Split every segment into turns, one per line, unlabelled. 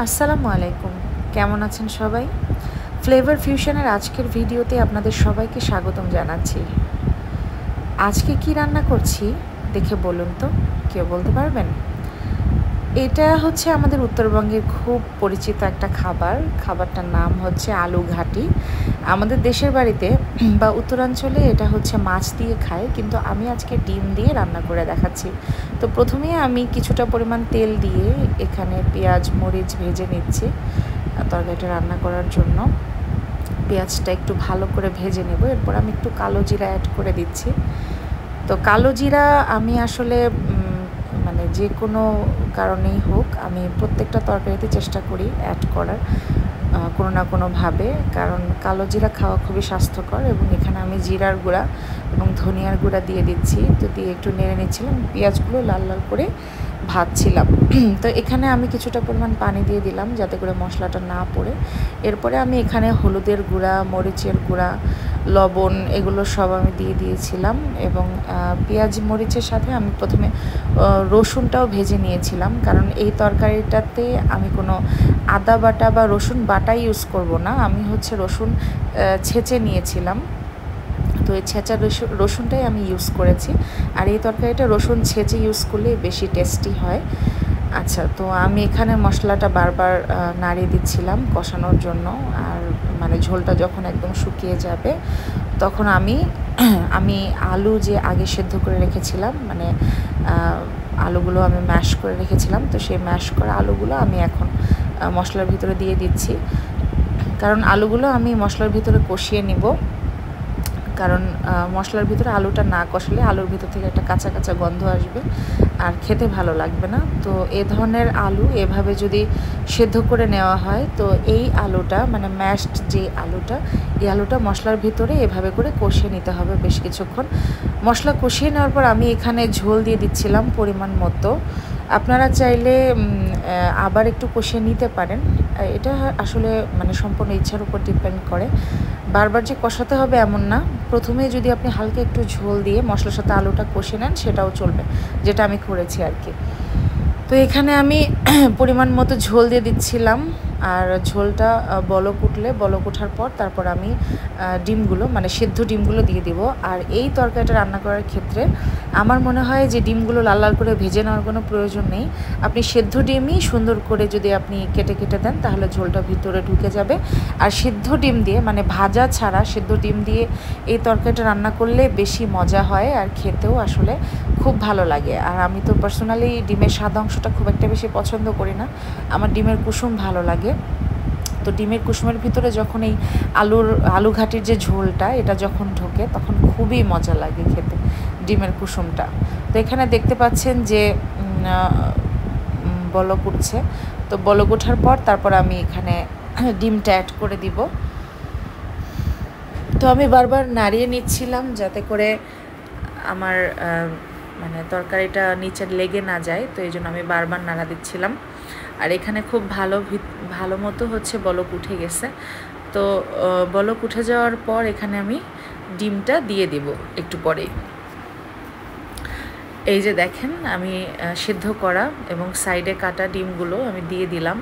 আসসালামু আলাইকুম। কেমন আছেন সবাই? ফ্লেভার ফিউশনের আজকের ভিডিওতে আপনাদের সবাইকে স্বাগতম জানাচ্ছি। আজকে কি রান্না করছি দেখে বলুন তো, কেউ বলতে পারবেন? এটা হচ্ছে আমাদের উত্তরবঙ্গের খুব পরিচিত একটা খাবার। খাবারটার নাম হচ্ছে আলু ঘাটি। আমাদের দেশের বাড়িতে বা উত্তরাঞ্চলে এটা হচ্ছে মাছ দিয়ে খায়, কিন্তু আমি আজকে ডিম দিয়ে রান্না করে দেখাচ্ছি। তো প্রথমেই আমি কিছুটা পরিমাণ তেল দিয়ে এখানে পেঁয়াজ মরিচ ভেজে নিচ্ছি তরকারিটা রান্না করার জন্য। পেঁয়াজটা একটু ভালো করে ভেজে নেব, এরপর আমি একটু কালো জিরা অ্যাড করে দিচ্ছি। তো কালো জিরা আমি আসলে মানে যে কোনো কারণেই হোক আমি প্রত্যেকটা তরকারিতে চেষ্টা করি অ্যাড করার কোনো না কোনোভাবে, কারণ কালো জিরা খাওয়া খুবই স্বাস্থ্যকর। এবং এখানে আমি জিরার গুঁড়া এবং ধনিয়ার গুঁড়া দিয়ে দিচ্ছি। তো দিয়ে একটু নেড়ে নিচ্ছিলাম, পেঁয়াজগুলো লাল লাল করে ভাজছিলাম। তো এখানে আমি কিছুটা পরিমাণ পানি দিয়ে দিলাম যাতে করে মশলাটা না পড়ে। এরপরে আমি এখানে হলুদের গুঁড়া, মরিচের গুঁড়া, লবণ এগুলো সব আমি দিয়ে দিয়েছিলাম। এবং পেঁয়াজ মরিচের সাথে আমি প্রথমে রসুনটাও ভেজে নিয়েছিলাম, কারণ এই তরকারিটাতে আমি কোনো আদা বাটা বা রসুন বাটা ইউজ করব না। আমি হচ্ছে রসুন ছেঁচে নিয়েছিলাম, তো এই ছেঁচা রসুনটাই আমি ইউজ করেছি। আর এই তরকারিটা রসুন ছেঁচে ইউজ করলে বেশি টেস্টি হয়। আচ্ছা, তো আমি এখানে মশলাটা বারবার নাড়িয়ে দিচ্ছিলাম কষানোর জন্য। আর মানে ঝোলটা যখন একদম শুকিয়ে যাবে তখন আমি আলু যে আগে সেদ্ধ করে রেখেছিলাম, মানে আলুগুলো আমি ম্যাশ করে রেখেছিলাম, তো সেই ম্যাশ করা আলুগুলো আমি এখন মশলার ভিতরে দিয়ে দিচ্ছি। কারণ আলুগুলো আমি মশলার ভিতরে কষিয়ে নিব, কারণ মশলার ভিতরে আলুটা না কষালে আলুর ভিতর থেকে একটা কাঁচা কাঁচা গন্ধ আসবে আর খেতে ভালো লাগবে না। তো এ ধরনের আলু এভাবে যদি সেদ্ধ করে নেওয়া হয়, তো এই আলুটা মানে ম্যাশড যে আলুটা, এই আলুটা মশলার ভিতরে এভাবে করে কষিয়ে নিতে হবে বেশ কিছুক্ষণ। মশলা কষিয়ে নেওয়ার পর আমি এখানে ঝোল দিয়ে দিচ্ছিলাম পরিমাণ মতো। আপনারা চাইলে আবার একটু কষিয়ে নিতে পারেন। এটা আসলে মানে সম্পূর্ণ ইচ্ছার উপর ডিপেন্ড করে। বারবার যে কষাতে হবে এমন না, প্রথমে যদি আপনি হালকা একটু ঝোল দিয়ে মশলার সাথে আলুটা কষে নেন সেটাও চলবে, যেটা আমি করেছি আর কি। তো এখানে আমি পরিমাণ মতো ঝোল দিয়ে দিচ্ছিলাম। আর ঝোলটা বলক ওঠার পর তারপর আমি ডিমগুলো মানে সেদ্ধ ডিমগুলো দিয়ে দিব। আর এই তরকারিটা রান্না করার ক্ষেত্রে আমার মনে হয় যে ডিমগুলো লাল লাল করে ভেজে নেওয়ার কোনো প্রয়োজন নেই। আপনি সেদ্ধ ডিমই সুন্দর করে যদি আপনি কেটে কেটে দেন তাহলে ঝোলটা ভিতরে ঢুকে যাবে। আর সিদ্ধ ডিম দিয়ে মানে ভাজা ছাড়া সিদ্ধ ডিম দিয়ে এই তরকারিটা রান্না করলে বেশি মজা হয় আর খেতেও আসলে খুব ভালো লাগে। আর আমি তো পার্সোনালি ডিমের সাদা অংশটা খুব একটা বেশি পছন্দ করি না, আমার ডিমের কুসুম ভালো লাগে। তো ডিমের কুসুমের ভিতরে যখন এই আলু ঘাটির যে ঝোলটা এটা যখন ঢোকে তখন খুবই মজা লাগে খেতে ডিমের কুসুমটা। তো এখানে দেখতে পাচ্ছেন যে বলক উঠছে। তো বলক ওঠার পর তারপর আমি এখানে ডিমটা অ্যাড করে দিব। তো আমি বারবার নাড়িয়ে নিচ্ছিলাম যাতে করে আমার মানে তরকারিটা নিচে লেগে না যায়, তো এই জন্য আমি বারবার নাড়া দিচ্ছিলাম। আর এখানে খুব ভালো মতো হচ্ছে বলক উঠে গেছে। তো বলক উঠে যাওয়ার পর এখানে আমি ডিমটা দিয়ে দেব একটু পরেই। এই যে দেখেন আমি সিদ্ধ করা এবং সাইডে কাটা ডিমগুলো আমি দিয়ে দিলাম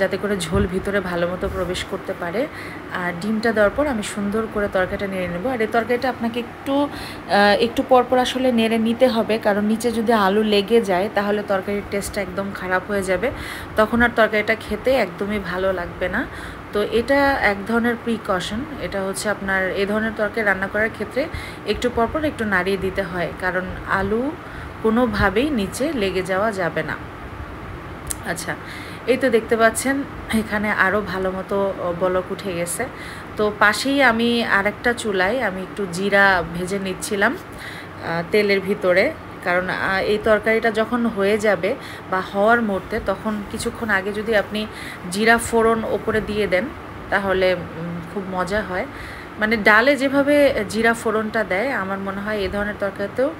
যাতে করে ঝোল ভিতরে ভালো মতো প্রবেশ করতে পারে। আর ডিমটা দেওয়ার পর আমি সুন্দর করে তরকারিটা নেড়ে নেব। আর এই তরকারিটা আপনাকে একটু পরপর আসলে নেড়ে নিতে হবে, কারণ নিচে যদি আলু লেগে যায় তাহলে তরকারির টেস্টটা একদম খারাপ হয়ে যাবে, তখন আর তরকারিটা খেতে একদমই ভালো লাগবে না। তো এটা এক ধরনের প্রিকশন, এটা হচ্ছে আপনার এই ধরনের তরকারি রান্না করার ক্ষেত্রে একটু পরপর একটু নাড়িয়ে দিতে হয়, কারণ আলু কোনোভাবেই নিচে লেগে যাওয়া যাবে না। আচ্ছা, এই তো দেখতে পাচ্ছেন এখানে আরও ভালো মতো বলক উঠে গেছে। তো পাশেই আমি আরেকটা চুলায় আমি একটু জিরা ভেজে নিচ্ছিলাম তেলের ভিতরে, কারণ এই তরকারিটা যখন হয়ে যাবে বা হওয়ার মুহূর্তে তখন কিছুক্ষণ আগে যদি আপনি জিরা ফোড়ন ওপরে দিয়ে দেন তাহলে খুব মজা হয়। মানে ডালে যেভাবে জিরা ফোড়নটা দেয় আমার মনে হয় এ ধরনের তরকারিতেও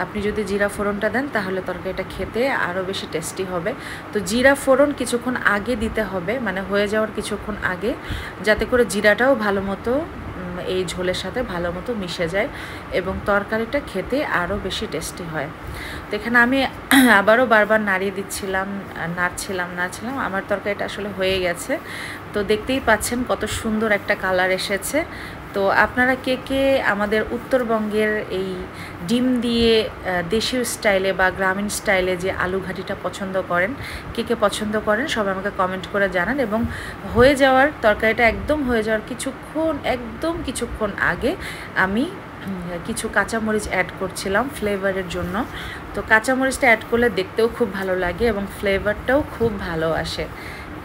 আপনি যদি জিরা ফোড়নটা দেন তাহলে তরকারিটা খেতে আরও বেশি টেস্টি হবে। তো জিরা ফোড়ন কিছুক্ষণ আগে দিতে হবে, মানে হয়ে যাওয়ার কিছুক্ষণ আগে, যাতে করে জিরাটাও ভালো মতো এই ঝোলের সাথে ভালো মতো মিশে যায় এবং তরকারিটা খেতে আরও বেশি টেস্টি হয়। তো এখানে আমি আবারও বারবার নাড়িয়ে দিচ্ছিলাম, নাড়ছিলাম। আমার তরকারিটা আসলে হয়ে গেছে। তো দেখতেই পাচ্ছেন কত সুন্দর একটা কালার এসেছে। তো আপনারা কে কে আমাদের উত্তরবঙ্গের এই ডিম দিয়ে দেশীয় স্টাইলে বা গ্রামীণ স্টাইলে যে আলু ঘাটিটা পছন্দ করেন, কে কে পছন্দ করেন সবাই আমাকে কমেন্ট করে জানান। এবং হয়ে যাওয়ার তরকারিটা একদম হয়ে যাওয়ার কিছুক্ষণ আগে আমি কিছু কাঁচামরিচ অ্যাড করছিলাম ফ্লেভারের জন্য। তো কাঁচামরিচটা অ্যাড করলে দেখতেও খুব ভালো লাগে এবং ফ্লেভারটাও খুব ভালো আসে।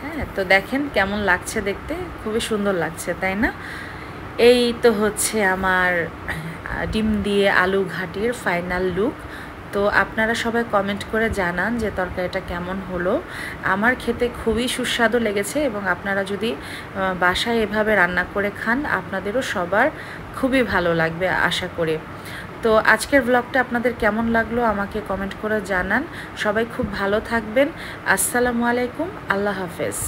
হ্যাঁ, তো দেখেন কেমন লাগছে দেখতে, খুবই সুন্দর লাগছে, তাই না? এই তো হচ্ছে আমার ডিম দিয়ে আলু ঘাটির ফাইনাল লুক। তো আপনারা সবাই কমেন্ট করে জানান যে তরকারিটা কেমন হলো। আমার খেতে খুবই সুস্বাদু লেগেছে এবং আপনারা যদি বাসায় এভাবে রান্না করে খান আপনাদেরও সবার খুবই ভালো লাগবে আশা করি। তো আজকের ব্লগটা আপনাদের কেমন লাগলো আমাকে কমেন্ট করে জানান। সবাই খুব ভালো থাকবেন। আসসালামু আলাইকুম, আল্লাহ হাফেজ।